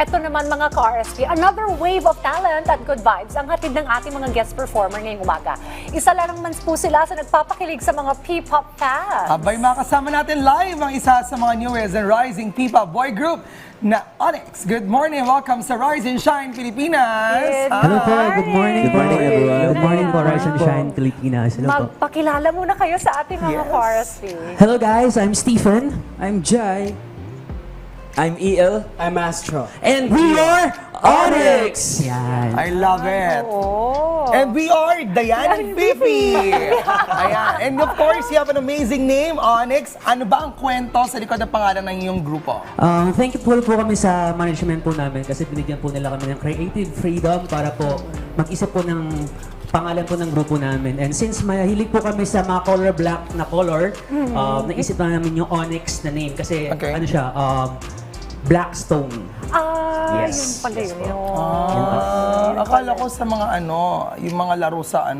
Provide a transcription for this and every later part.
Ito naman mga ka-RSP, another wave of talent at good vibes ang hatid ng ating mga guest performer ngayong umaga. Isa lang naman po sila sa nagpapakilig sa mga P-pop fans. Abay, makasama natin live ang isa sa mga newest and rising P-pop boy group na Onyx. Good morning, welcome sa Rise and Shine Pilipinas. Hello po, good morning. Good morning, everyone. Good morning po, Rise and Shine Pilipinas. Hello po. Magpakilala muna kayo sa ating mga Yes. ka-RSP. Hello guys, I'm Stephen. I'm Jai. I'm EL. I'm Astro. And we are Onyx! Yan. I love it. Oh. And we are Diane and Fifi. Ayan. And of course, you have an amazing name, Onyx. Ano ba ang kwento sa likod ng pangalan ng iyong grupo? Thankful po kami sa management po namin kasi binigyan po nila kami ng creative freedom para po mag-isip po ng pangalan po ng grupo namin. And since mahilig po kami sa mga color black na color, naisip na namin yung Onyx na name kasi Okay. ano siya, Blackstone. Yung Yes. pala yun. Akala ko sa mga yung mga laro sa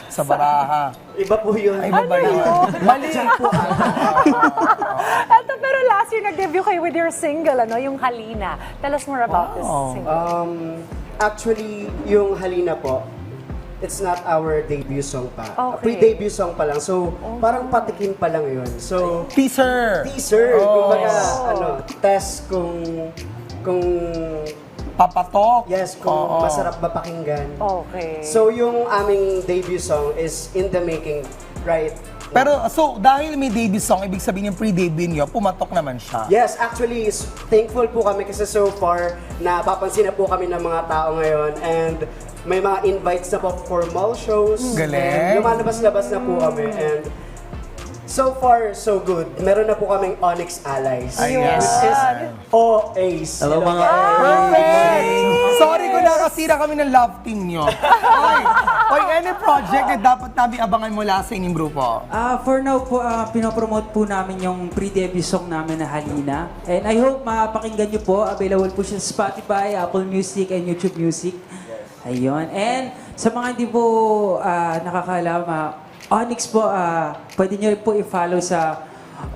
sa baraha. Iba po yun. Ay, iba ba yun? Mali. Ito, pero last year nag-debut kayo with your single, yung Halina. Tell us more about this single. Actually, yung Halina po, it's not our debut song pa. Okay. Pre-debut song pa lang. So, parang patikin pa lang yun. So, Teaser. teaser. Kumbaga, test kung Papatok. yes, kung Oo. masarap ba pakinggan. Okay. So, yung aming debut song is in the making right now. Pero, so, dahil may debut song, ibig sabihin yung pre-debut niyo, pumatok naman siya. Yes, actually, thankful po kami kasi so far, napapansin na po kami ng mga tao ngayon and may mga invites na po for mall shows. Galing. And lumalabas-labas na po kami and so far, so good. Meron na po kaming Onyx Allies. Ayan. Which is OAs. Hello mga Perfect! Sorry kung nakasira kami ng love team nyo. Oy, any project na dapat namin abangan mula sa inyong grupo? For now po, pinopromote po namin yung pre-debut song namin na Halina. And I hope mapakinggan nyo po. Available po siya sa Spotify, Apple Music, and YouTube Music. Ayun. And sa mga hindi po nakakaalam, Onyx po, pwede nyo po i-follow sa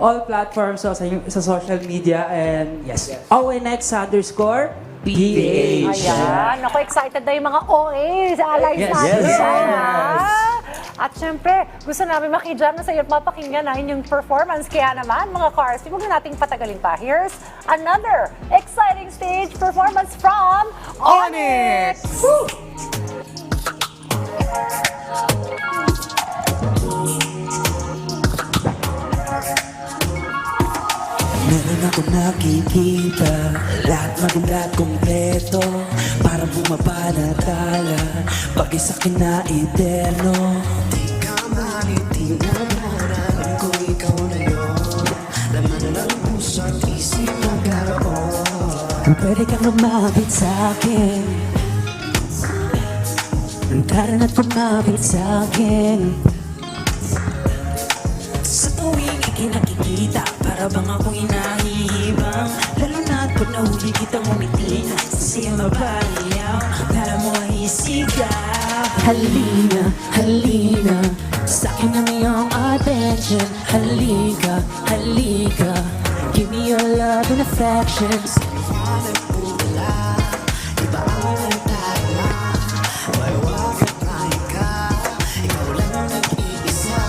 all platforms so sa social media. And yes, ONX_PH. Ayan. Ako, excited na yung mga OAs, allies Yes. natin. Yes. Dyan, At syempre, gusto namin makijam na sa iyo at mapakinggan na inyong performance. Kaya naman, mga cars, huwag na nating patagalin pa. Here's another exciting stage performance from Onyx! Woo! Meron ako nakikita, lahat maganda at kompleto. Parang bumaba na tala, bagay sa'kin na eterno. Di ka malitingan mo na alam ko ikaw na yun. Laman na ng puso at isip magkaroon. Pwede kang lumapit sa'kin, tara na't kumapit sa'kin. Sa tuwing ikinakikita, para bang ako'y nahihibang. Lalo na't pag nahuli kitang umiti, siya mapaliyaw, para mo ay isigaw. Halina, halina, sa'kin ang iyong attention. Halika, halika, give me your love and affection. Sa'yo nagpula, iba ang nagtala. May wag at mahika, ikaw lang ang nag-iisa.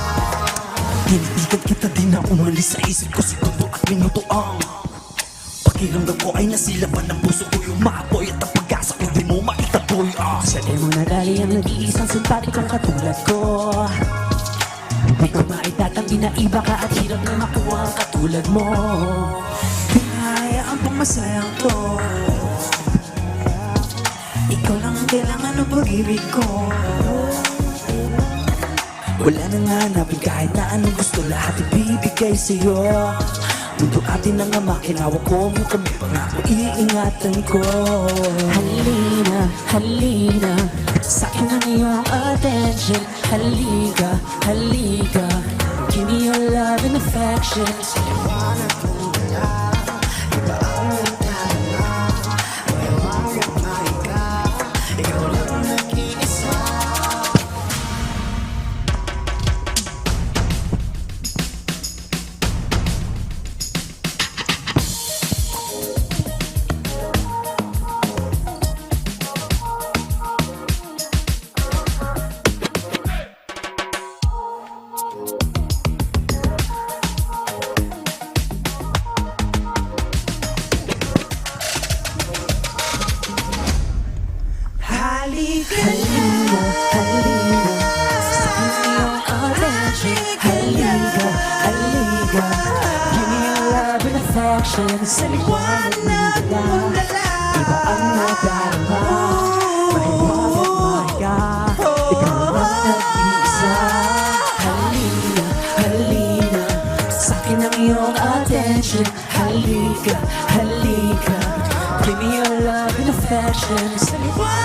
Tinitigan kita din na umalis sa isip ko, segundo at minuto ang pakiramdam ko ay nasilaban ng puso ko, yung maapoy at ang pag-asa ko di mo maitaboy. Sa'yo mo nadali ang nag-iisang simpatikong katulad ko. Di ko maitatanggi na iba ka at hirap na makuha ang katulad mo. Pinahayaan pang masayang ko, ikaw lang ang kailangan ng pag-ibig ko. Wala nang hanapin kahit na anong gusto, lahat ibibigay sa'yo. Mundo atin ang ama, kinawag ko mo kami, pangako iingatan ko. Halina, halina, sa'kin ang iyong attention. Halika, halika, give me your love and affection. Sa'yo nagpula, iba ang nagtala. May wag at mahika, ikaw lang ang nag-iisa. affection. Sa liwanag mong dala, iba ang nadarama. Mahiwagat mahiga, ikaw ang nag-iisa. Halina, halina, sa'kin ang iyong attention. Halika, halika, give me your love and affection. Sa liwanag